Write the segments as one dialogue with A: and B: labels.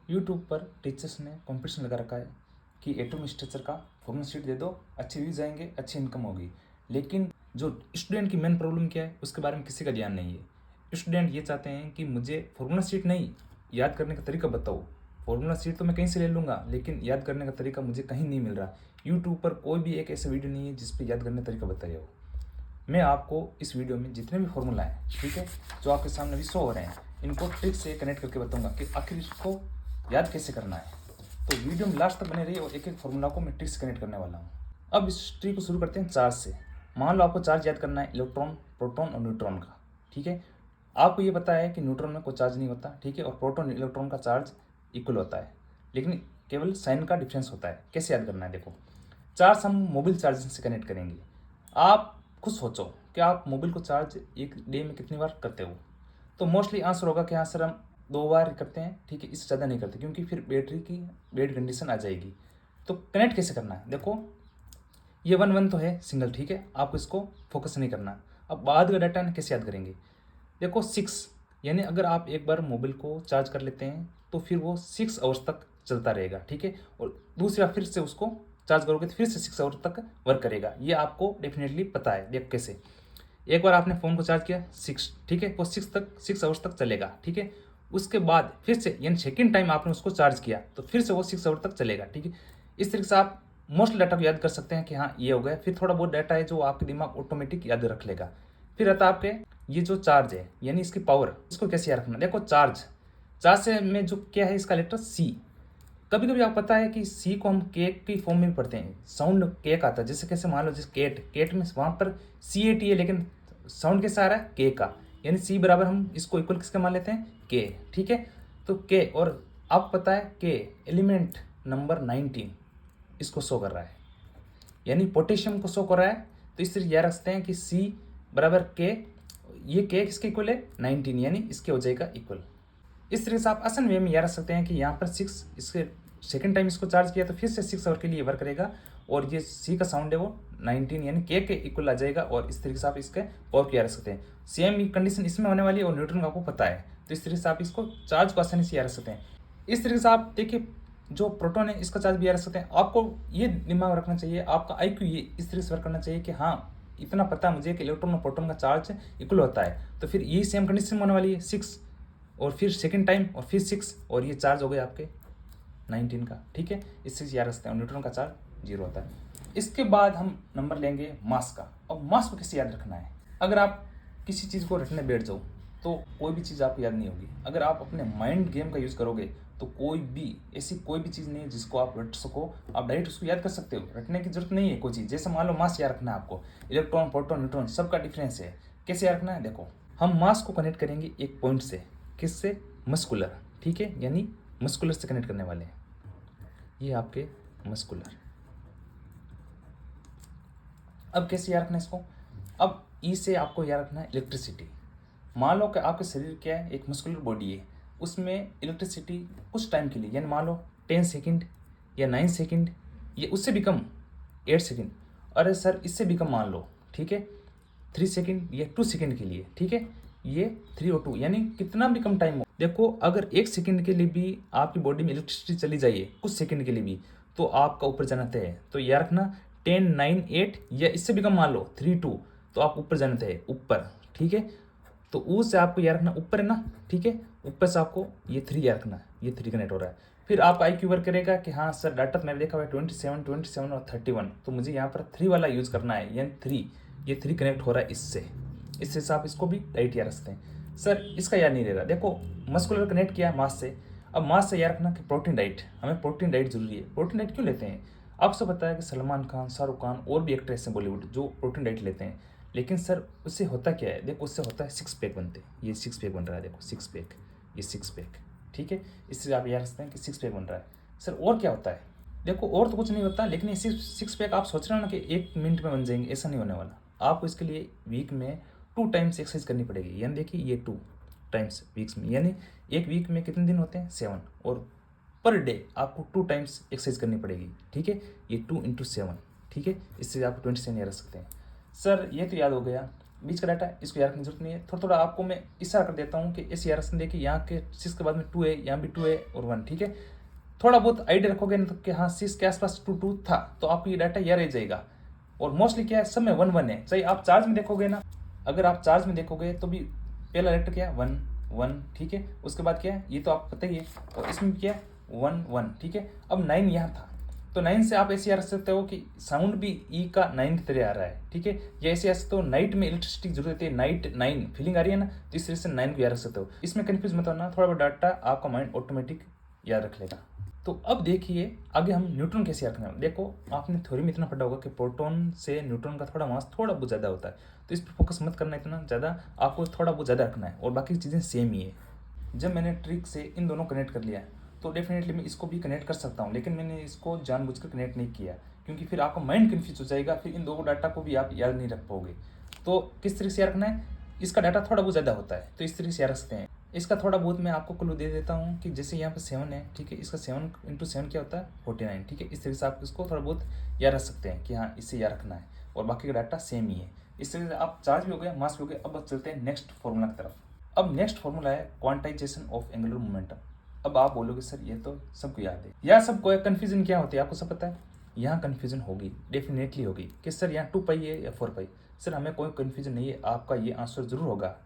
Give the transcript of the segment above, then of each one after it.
A: YouTube पर teachers ने competition लगा रखा है कि एटम स्ट्रक्चर का फॉर्मूला शीट दे दो, अच्छे व्यूज आएंगे, अच्छी इनकम होगी। लेकिन जो स्टूडेंट की मेन प्रॉब्लम क्या है उसके बारे में किसी का ध्यान नहीं है। स्टूडेंट ये चाहते हैं कि मुझे फॉर्मूला शीट नहीं, याद करने का तरीका बताओ। फॉर्मूला शीट तो मैं कहीं से ले लूँगा, लेकिन याद करने का तरीका मुझे कहीं नहीं मिल रहा। यूट्यूब पर कोई भी एक ऐसा वीडियो नहीं है जिस पर याद करने का तरीका बताया हो। मैं आपको इस वीडियो में जितने भी फॉर्मूला हैं, ठीक है, जो आपके सामने भी शो हो रहे हैं, इनको ट्रिक से कनेक्ट करके बताऊंगा कि आखिर इसको याद कैसे करना है। तो वीडियो में लास्ट तक बने रहिए और एक एक फॉर्मूला को मैं ट्रिक से कनेक्ट करने वाला हूँ। अब इस ट्रिक को शुरू करते हैं चार्ज से। मान लो आपको चार्ज याद करना है इलेक्ट्रॉन, प्रोटॉन और न्यूट्रॉन का, ठीक है। आपको ये पता है कि न्यूट्रॉन में कोई चार्ज नहीं होता, ठीक है, और प्रोटॉन इलेक्ट्रॉन का चार्ज इक्वल होता है, लेकिन केवल साइन का डिफरेंस होता है। कैसे याद करना है देखो। चार्ज हम मोबाइल चार्जिंग से कनेक्ट करेंगे। आप खुद सोचो कि आप मोबाइल को चार्ज एक डे में कितनी बार करते हो। तो मोस्टली आंसर होगा कि हाँ सर हम 2 बार करते हैं, ठीक है, इससे ज़्यादा नहीं करते क्योंकि फिर बैटरी की बैड कंडीशन आ जाएगी। तो कनेक्ट कैसे करना है देखो। ये 1 1 तो है सिंगल, ठीक है, आपको इसको फोकस नहीं करना। अब बाद का डाटा कैसे याद करेंगे देखो। 6 यानी अगर आप एक बार मोबाइल को चार्ज कर लेते हैं तो फिर वो 6 आवर्स तक चलता रहेगा, ठीक है, और दूसरी बार फिर से उसको चार्ज करोगे तो फिर से 6 आवर्स तक वर्क करेगा। ये आपको डेफिनेटली पता है। देख कैसे, एक बार आपने फ़ोन को चार्ज किया 6, ठीक है, वो 6 आवर्स तक चलेगा, ठीक है। उसके बाद फिर से यानी सेकेंड टाइम आपने उसको चार्ज किया तो फिर से वो 6 आवर तक चलेगा, ठीक है। इस तरीके से आप मोस्ट डाटा को याद कर सकते हैं कि हाँ ये हो गया। फिर थोड़ा बहुत डाटा है जो आपके दिमाग ऑटोमेटिक याद रख लेगा। फिर आता आपके ये जो चार्ज है यानी इसकी पावर, इसको कैसे याद रखना देखो। चार्ज चार्ज से में जो क्या है इसका लेटर सी। कभी कभी आपको पता है कि सी को हम केक की फॉर्म में भी पढ़ते हैं। साउंड केक आता है, जैसे कैसे मान लो जैसे केट, केट में वहाँ पर CAT है, लेकिन साउंड कैसा आ रहा है के का, यानी सी बराबर हम इसको इक्वल किसके मान लेते हैं के, ठीक है। तो के, और आपको पता है के एलिमेंट नंबर 19 इसको शो कर रहा है, यानी पोटेशियम को शो कर रहा है। तो इस तरह याद रखते हैं कि सी बराबर के, ये के किसके इक्वल है 19, यानी इसके हो जाएगा इक्वल। इस तरीके से आप आसान वे में याद रख सकते हैं कि यहाँ पर 6, इसके सेकंड टाइम इसको चार्ज किया तो फिर से 6 आवर के लिए वर्क करेगा, और ये सी का साउंड है वो 19 यानी के इक्वल आ जाएगा। और इस तरीके से आप इसके पावर को याद रख सकते हैं। सेम कंडीशन इसमें होने वाली है और न्यूट्रॉन का आपको पता है, तो इस तरीके से आप इसको चार्ज को आसानी से याद रख सकते हैं। इस तरीके से आप देखिए जो प्रोटॉन है इसका चार्ज भी याद रख सकते हैं। आपको ये दिमाग रखना चाहिए, आपका IQ ये इस तरीके से वर्क करना चाहिए कि हाँ इतना पता है मुझे कि इलेक्ट्रॉन और प्रोटॉन का चार्ज इक्वल होता है। तो फिर यही सेम कंडीशन होने वाली है 6 और फिर सेकेंड टाइम और फिर 6, और ये चार्ज हो गए आपके 19 का, ठीक है। इससे याद रखते हैं न्यूट्रॉन का चार्ज 0 होता है। इसके बाद हम नंबर लेंगे मास का। अब मास को कैसे याद रखना है। अगर आप किसी चीज़ को रटने बैठ जाओ तो कोई भी चीज़ आपको याद नहीं होगी। अगर आप अपने माइंड गेम का यूज़ करोगे तो कोई भी ऐसी कोई भी चीज़ नहीं है जिसको आप रट सको। आप डायरेक्ट उसको याद कर सकते हो, रटने की जरूरत नहीं है कोई चीज़। जैसे मान लो मास याद रखना है आपको, इलेक्ट्रॉन, प्रोटॉन, न्यूट्रॉन सबका डिफरेंस है। कैसे याद रखना है देखो। हम मास को कनेक्ट करेंगे एक पॉइंट से, किससे, मस्कुलर, ठीक है, यानी मस्कुलर से कनेक्ट करने वाले हैं। ये आपके मस्कुलर। अब कैसे याद रखना है इसको। अब ई से आपको याद रखना है इलेक्ट्रिसिटी। मान लो कि आपके शरीर क्या है, एक मस्कुलर बॉडी है, उसमें इलेक्ट्रिसिटी कुछ टाइम के लिए, यानी मान लो 10 सेकंड या 9 सेकंड या उससे भी कम 8 सेकंड, अरे सर इससे भी कम मान लो, ठीक है, 3 सेकंड या 2 सेकंड के लिए, ठीक है, ये 3 और 2 यानी कितना भी कम टाइम हो। देखो अगर 1 सेकंड के लिए भी आपकी बॉडी में इलेक्ट्रिसिटी चली जाइए कुछ सेकंड के लिए भी, तो आपका ऊपर जाना तय है। तो याद रखना 10 9 8 या इससे भी कम मान लो 3 2, तो आप ऊपर जाना तय है, ऊपर, ठीक है। तो ऊ से आपको याद रखना ऊपर है ना, ठीक है, ऊपर से आपको ये 3 याद रखना, ये 3 कनेक्ट हो रहा है। फिर आपका IQ वर्क करेगा कि हाँ सर डाटा मैंने देखा हुआ है 27 और 31, तो मुझे यहाँ पर 3 वाला यूज़ करना है, यानी 3, ये 3 कनेक्ट हो रहा है इससे। इससे आप इसको भी डाइट याद रखते हैं। सर इसका याद नहीं रहेगा। देखो मस्कुलर कनेक्ट किया मास से, अब मास से याद रखना कि प्रोटीन डाइट, हमें प्रोटीन डाइट जरूरी है। प्रोटीन डाइट क्यों लेते हैं, आपसे पता है कि सलमान खान, शाहरुख खान और भी एक्ट्रेस हैं बॉलीवुड जो प्रोटीन डाइट लेते हैं। लेकिन सर उससे होता क्या है, देखो उससे होता है 6 पैक बनते हैं। ये 6 पैक बन रहा है, देखो 6 पैक, ये 6 पैक, ठीक है। इससे आप याद रखते हैं कि 6 पैक बन रहा है। सर और क्या होता है, देखो और तो कुछ नहीं होता, लेकिन ये 6 पैक आप सोच रहे हो ना कि 1 मिनट में बन जाएंगे, ऐसा नहीं होने वाला। आपको इसके लिए वीक में 2 टाइम्स एक्सरसाइज करनी पड़ेगी। यानी देखिए ये 2 टाइम्स वीक्स में, यानी एक वीक में कितने दिन होते हैं 7, और पर डे आपको 2 टाइम्स एक्सरसाइज करनी पड़ेगी, ठीक है। ये 2 × 7, ठीक है। इससे आप 27 याद रख सकते हैं। सर ये तो याद हो गया, बीच का डाटा है, इसको याद रखने की जरूरत नहीं है। थोड़ा थोड़ा आपको मैं इशारा कर देता हूँ कि ऐसे याद रखने देखिए, यहाँ के 6 के बाद में 2 है, यहाँ भी 2 है और 1, ठीक है। थोड़ा बहुत आइडिया रखोगे ना तो कि हाँ 6 के आसपास 2 2 था, तो आपको ये डाटा याद रह जाएगा। और मोस्टली क्या है, सब में 1 1 है, चाहे आप चार्ज में देखोगे ना, अगर आप चार्ज में देखोगे तो भी पहला लेटर क्या है 1 1, ठीक है। उसके बाद क्या है, ये तो आपको पता ही है, और इसमें क्या है 1 1, ठीक है। अब 9 यहाँ था, तो 9 से आप ऐसे याद रख सकते हो कि साउंड भी ई का 9 की तरह आ रहा है, ठीक है। या ऐसे याद सकते हो नाइट में इलेक्ट्रिसिटी की जरूरत है, नाइट 9 फीलिंग आ रही है ना, तो इस तरह से 9 को याद रख सकते हो। इसमें कंफ्यूज मत होना, थोड़ा बहुत डाटा आपका माइंड ऑटोमेटिक याद रख लेगा। तो अब देखिए आगे हम न्यूट्रॉन कैसे याद रखना है। देखो आपने थ्योरी में इतना पढ़ा होगा कि प्रोटॉन से न्यूट्रॉन का थोड़ा मास थोड़ा बहुत ज़्यादा होता है, तो इस पर फोकस मत करना इतना ज़्यादा, आपको थोड़ा बहुत ज़्यादा रखना है और बाकी चीज़ें सेम ही है। जब मैंने ट्रिक से इन दोनों कनेक्ट कर लिया तो डेफिनेटली मैं इसको भी कनेक्ट कर सकता हूँ, लेकिन मैंने इसको जानबूझकर कनेक्ट नहीं किया क्योंकि फिर आपका माइंड कन्फ्यूज हो जाएगा, फिर इन दोनों डाटा को भी आप याद नहीं रख पाओगे। तो किस तरीके से याद रखना है, इसका डाटा थोड़ा बहुत ज़्यादा होता है तो इस तरीके से याद रख सकते हैं। इसका थोड़ा बहुत मैं आपको क्लू दे देता हूँ कि जैसे यहाँ पर 7 है, ठीक है, इसका 7 × 7 क्या होता है 49, ठीक है। इस तरीके से आप इसको थोड़ा बहुत याद रख सकते हैं कि हाँ इससे याद रखना है, और बाकी का डाटा सेम ही है। इस तरीके से आप चार्ज भी हो गया, मास भी हो गया। अब चलते हैं नेक्स्ट फॉर्मूला की तरफ। अब नेक्स्ट फॉर्मूला है क्वांटाइजेशन ऑफ एंगुलर मोमेंटम। अब आप बोलोगे सर ये तो सबको याद है, या सबको है, कन्फ्यूजन क्या होती है आपको सब पता है। यहाँ कन्फ्यूजन होगी, डेफिनेटली होगी कि सर यहाँ 2 पाई है या 4 पाई। सर हमें कोई कन्फ्यूजन नहीं है, आपका ये आंसर जरूर होगा।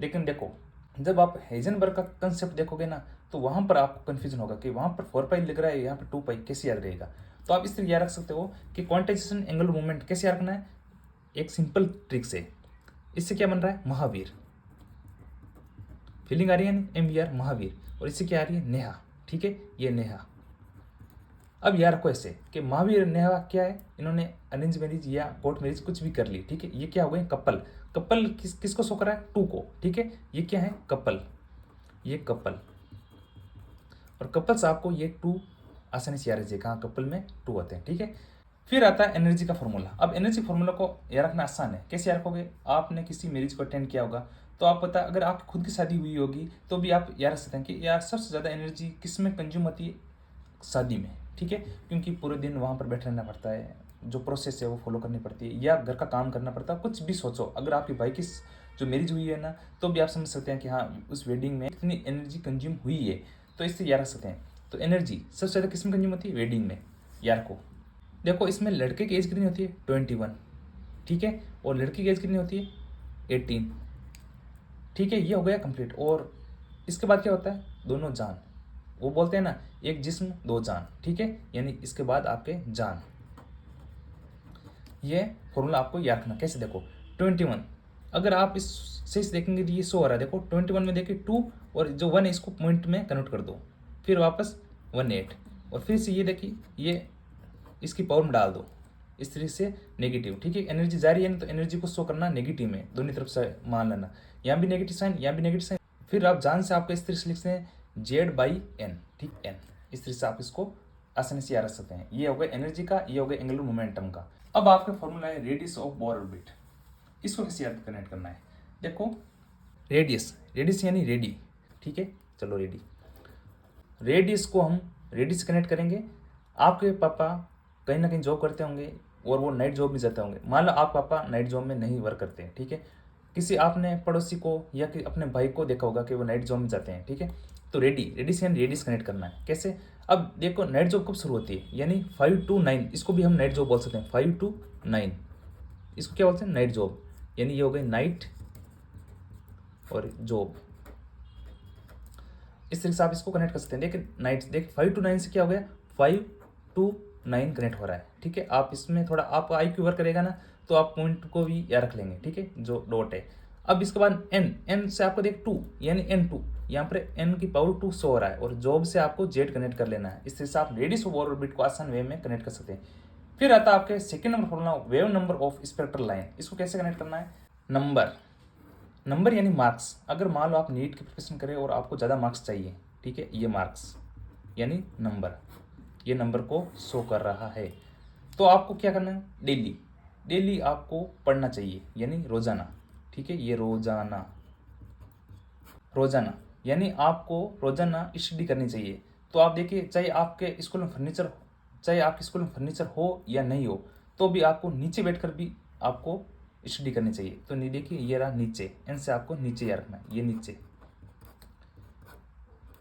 A: लेकिन देखो जब आप हेजनबर्ग का कंसेप्ट देखोगे ना, तो वहाँ पर आपको कन्फ्यूजन होगा कि वहाँ पर 4 पाई लिख रहा है, यहाँ पर 2 पाई, कैसे याद रहेगा। तो आप इस तरह याद रख सकते हो कि क्वांटाइजेशन एंगुलर मोमेंट कैसे याद रखना है, एक सिंपल ट्रिक से। इससे क्या बन रहा है महावीर, फीलिंग आ रही है ना MVR महावीर, और इससे क्या आ रही है नेहा, ठीक है, ये नेहा। अब यार रखो ऐसे कि महावीर नेहा क्या है, इन्होंने अरेंज मैरिज या कोर्ट मैरिज कुछ भी कर ली, ठीक है। ये क्या हो गए कपल, कपल किसको शो कर रहा है 2 को, ठीक है। ये क्या है कपल, ये कपल, और कपल्स आपको ये 2 आसानी से याद रखिएगा, हाँ कपल में 2 होते हैं, ठीक है। फिर आता है एनर्जी का फॉर्मूला। अब एनर्जी फॉर्मूला को याद रखना आसान है, कैसे याद रखोगे, आपने किसी मैरिज को अटेंड किया होगा तो आप पता, अगर आपकी खुद की शादी हुई होगी तो भी आप याद रख सकते हैं कि यार सबसे ज़्यादा एनर्जी किस में कंज्यूम होती है, शादी में, ठीक है। क्योंकि पूरे दिन वहाँ पर बैठे रहना पड़ता है, जो प्रोसेस है वो फॉलो करनी पड़ती है, या घर का काम करना पड़ता है। कुछ भी सोचो, अगर आपके भाई की जो मैरिज हुई है ना, तो भी आप समझ सकते हैं कि हाँ उस वेडिंग में कितनी एनर्जी कंज्यूम हुई है, तो इससे याद रख सकते हैं। तो एनर्जी सबसे ज़्यादा किस में कंज्यूम होती है, वेडिंग में। यार को देखो इसमें लड़के की एज कितनी होती है 21, ठीक है, और लड़की की एज कितनी होती है 18, ठीक है। ये हो गया कंप्लीट। और इसके बाद क्या होता है दोनों जान, वो बोलते हैं ना एक जिस्म 2 जान, ठीक है, यानी इसके बाद आपके जान। ये फॉर्मूला आपको याद रखना, कैसे देखो 21, अगर आप इस से देखेंगे तो ये 100 आ रहा है, देखो 21 में देखिए 2 और जो 1 है इसको पॉइंट में कन्वर्ट कर दो, फिर वापस 18, और फिर से ये देखिए ये इसकी पावर में डाल दो, इस तरीके से नेगेटिव, ठीक है। एनर्जी जा रही है ना, तो एनर्जी को शो करना नेगेटिव में, दोनों तरफ से मान लेना, यहाँ भी नेगेटिव साइन, यहाँ भी नेगेटिव साइन। फिर आप जान से आपको इस तरह से लिखते हैं Z/N, ठीक N। इस तरह से आप इसको आसानी से याद रख सकते हैं। ये हो गया एनर्जी का, ये हो गया एंगुलर मोमेंटम का। अब आपका फॉर्मूला है रेडियस ऑफ बोर ऑर्बिट। इसको कैसे याद कनेक्ट करना है, देखो रेडियस, रेडियस यानी रेडी, ठीक है, चलो रेडी। रेडियस को हम रेडी से कनेक्ट करेंगे। आपके पापा कहीं ना कहीं जॉब करते होंगे और वो नाइट जॉब में जाते होंगे। मान लो आप पापा नाइट जॉब में नहीं वर्क करते हैं, ठीक है। किसी आपने पड़ोसी को या कि अपने भाई को देखा होगा कि वो नाइट जॉब में जाते हैं, ठीक है। तो रेडी से रेडियस कनेक्ट करना है, कैसे। अब देखो नाइट जॉब कब शुरू होती है, यानी 5 to 9, इसको भी हम नाइट जॉब बोल सकते हैं, 5 to 9 इसको क्या बोलते हैं नाइट जॉब, यानी ये हो गई नाइट और जॉब। इस तरीके से आप इसको कनेक्ट कर सकते हैं। देखिए नाइट, देख 5 to 9 से क्या हो गया 5 to 9 कनेक्ट हो रहा है, ठीक है। आप इसमें थोड़ा आप IQ वर्क करेगा ना, तो आप पॉइंट को भी याद रख लेंगे, ठीक है, जो डॉट है। अब इसके बाद एन से आपको देख 2 यानी N2, यहाँ पर N की पावर 2 शो हो रहा है, और जॉब से आपको Z कनेक्ट कर लेना है। इस तरह से आप रेडियस ऑफ ऑर्बिट को आसान वे में कनेक्ट कर सकते हैं। फिर आता है आपके second number formula wave number of spectral line. इसको कैसे कनेक्ट करना है, नंबर यानी मार्क्स। अगर मान लो आप नीट की प्रिपरेशन करें और आपको ज़्यादा मार्क्स चाहिए, ठीक है, ये मार्क्स यानी नंबर, ये नंबर को शो कर रहा है। तो आपको क्या करना है, डेली आपको पढ़ना चाहिए, यानी रोजाना, ठीक है। ये रोजाना यानी आपको रोजाना स्टडी करनी चाहिए। तो आप देखिए चाहे आपके स्कूल में फर्नीचर हो या नहीं हो, तो भी आपको नीचे बैठकर भी आपको स्टडी करनी चाहिए। तो नहीं, देखिए ये रहा नीचे, एन से आपको नीचे याद रखना है, ये नीचे,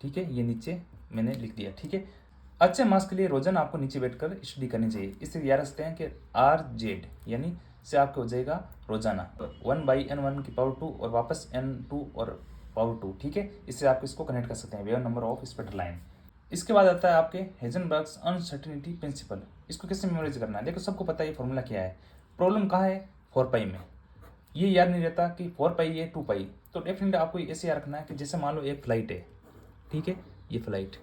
A: ठीक है, ये नीचे मैंने लिख दिया, ठीक है। अच्छे मार्क्स के लिए रोजाना आपको नीचे बैठकर स्टडी करनी चाहिए। इससे याद रखते हैं कि RZ यानी से आपको हो जाएगा रोजाना 1/n1 की पावर 2 और वापस n2 और पावर 2, ठीक है। इससे आप इसको कनेक्ट कर सकते हैं, wave number of spectral line. इसके बाद आता है आपके हेजनबर्ग्स अनसर्टेनिटी प्रिंसिपल। इसको कैसे मेमोराइज करना है, देखो सबको पता है ये फॉर्मूला क्या है। प्रॉब्लम कहाँ है, 4 पाई में। ये याद नहीं रहता कि 4 पाई है 2 पाई, तो डेफिनेटली आपको ऐसे याद रखना है कि जैसे मान लो एक फ्लाइट है, ठीक है, ये फ्लाइट,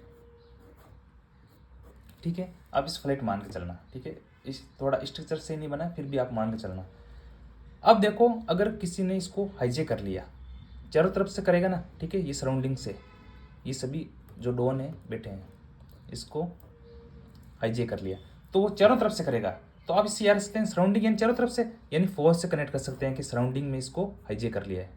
A: ठीक है, आप इस फ्लाइट मान के चलना, ठीक है। इस थोड़ा स्ट्रक्चर से नहीं बना, फिर भी आप मान के चलना। अब देखो अगर किसी ने इसको हाईजेक कर लिया, चारों तरफ से करेगा ना, ठीक है, ये सराउंडिंग से, ये सभी जो डोन है बैठे हैं, इसको हाईजेक कर लिया, तो वो चारों तरफ से करेगा। तो आप इससे याद सकते हैं सराउंडिंग यानी चारों तरफ से, यानी फोर्स से कनेक्ट कर सकते हैं कि सराउंडिंग में इसको हाईजेक कर लिया है,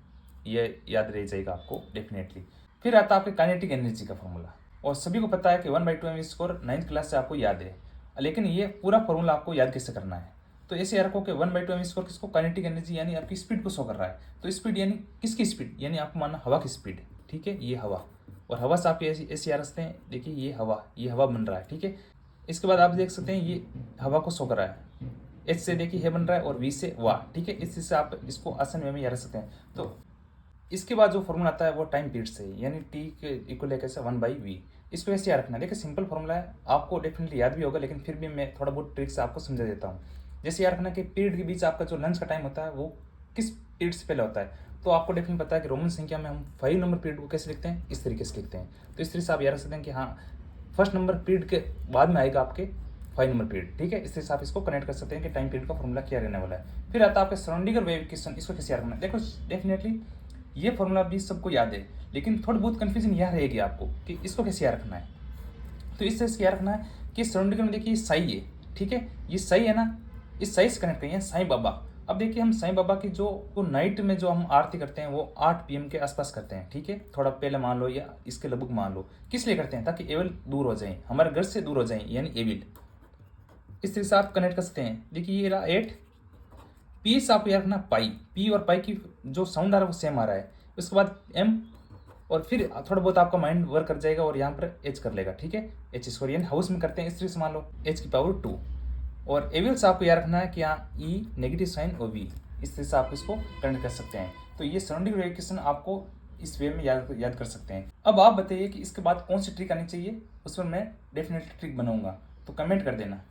A: ये याद रह जाएगा आपको डेफिनेटली। फिर आता है आपके काइनेटिक एनर्जी का फॉर्मूला, और सभी को पता है कि 1/2m², 9th क्लास से आपको याद है, लेकिन ये पूरा फॉर्मूला आपको याद कैसे करना है। तो ऐसे याद रखो कि 1/2m² किसको, काइनेटिक एनर्जी यानी आपकी स्पीड को शो कर रहा है। तो स्पीड यानी किसकी स्पीड, यानी आपको मानना हवा की स्पीड, ठीक है, ये हवा, और हवा से आप ऐसे याद रखते हैं, देखिए ये हवा बन रहा है, ठीक है। इसके बाद आप देख सकते हैं ये हवा को शो कर रहा है, H से देखिए है बन रहा है और V से वाह, ठीक है। इस चीज से आप इसको आसान वे में याद रख सकते हैं। तो इसके बाद जो फॉर्मूला आता है वो टाइम पीरियड से, यानी T के इक्वल है कैसे 1/v। इसको ऐसे याद रखना है, देखिए सिंपल फॉर्मूला है, आपको डेफिनेटली याद भी होगा, लेकिन फिर भी मैं थोड़ा बहुत ट्रिक से आपको समझा देता हूँ। जैसे याद रखना कि पीरियड के बीच आपका जो लंच का टाइम होता है वो किस पीरियड से पहले होता है। तो आपको डेफिनेटली पता है कि रोमन संख्या में हम 5 नंबर पीरियड को कैसे लिखते हैं, इस तरीके से लिखते हैं। तो इस तरीके से आप याद रख सकते हैं कि हाँ, फर्स्ट नंबर पीरियड के बाद में आएगा आपके 5 नंबर पीरियड, ठीक है। इस तरह से आप इसको कनेक्ट कर सकते हैं कि टाइम पीरियड का फॉर्मूला क्या रहने वाला है। फिर आता है आपके सराउंडिंग वेव इक्वेशन, इसको कैसे याद रखना है। देखो डेफिनेटली ये फॉर्मूला भी सबको याद है, लेकिन थोड़ी बहुत कंफ्यूजन यह रहेगी आपको कि इसको कैसे याद रखना है। तो इस तरह से याद रखना है कि सराउंडिंग में देखिए साई है, ठीक है, ये साई है ना, इस साई से कनेक्ट करिए साईं बाबा। अब देखिए हम साईं बाबा की जो वो नाइट में जो हम आरती करते हैं वो 8 PM के आसपास करते हैं, ठीक है, थोड़ा पहले मान लो या इसके लगभग मान लो। किस लिए करते हैं, ताकि एविल दूर हो जाए, हमारे घर से दूर हो जाए, यानी एविल। इस तरह से आप कनेक्ट कर सकते हैं। देखिए ये रहा 8, पी से आपको याद रखना पाई, पी और पाई की जो साउंड आ रहा है वो सेम आ रहा है। उसके बाद एम, और फिर थोड़ा बहुत आपका माइंड वर्क कर जाएगा और यहाँ पर एच कर लेगा, ठीक है, H² यानी हाउस में करते हैं, इस तरह से मान लो H⁻²। और एविल से आपको याद रखना है कि यहाँ ई नेगेटिव साइन और वी, इस तरह से आप इसको कनेक्ट कर सकते हैं। तो ये सराउंडिंग वेरिएशन आपको इस वे में याद कर सकते हैं। अब आप बताइए कि इसके बाद कौन सी ट्रिक आनी चाहिए, उस पर मैं डेफिनेटली ट्रिक बनाऊंगा, तो कमेंट कर देना।